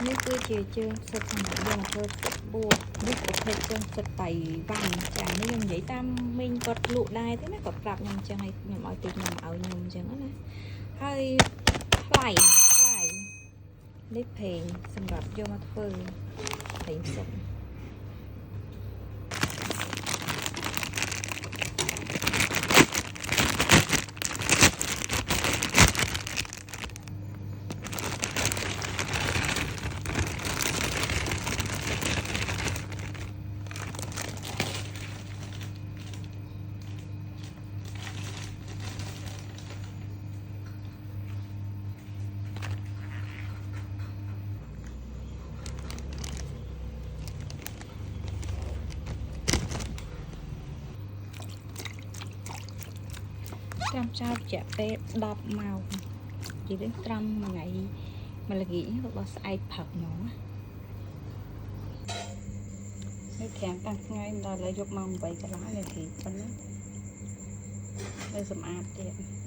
នេះគឺជាជើងផ្សិតសម្រាប់យកមកធ្វើបួសនេះប្រភេទជើងផ្សិតតៃវ៉ាន់ចានេះខ្ញុំនិយាយតាមមីងគាត់លក់ដែរទេណាគាត់ប្រាប់ខ្ញុំអញ្ចឹងឲ្យខ្ញុំឲ្យទីខ្ញុំឲ្យខ្ញុំអញ្ចឹងណាហើយថ្លៃនេះเพลงសម្រាប់យកមកធ្វើเพลงផ្សិតចាំចោលរយៈពេល10ម៉ោងនិយាយត្រឹមមួយថ្ងៃមួយល្ងាចរបស់ស្អែកផឹកហ្មងនេះត្រាំតាំងថ្ងៃដល់យកម៉ោង8កន្លះនាទីប៉ុណ្ណានៅសម្អាតទៀត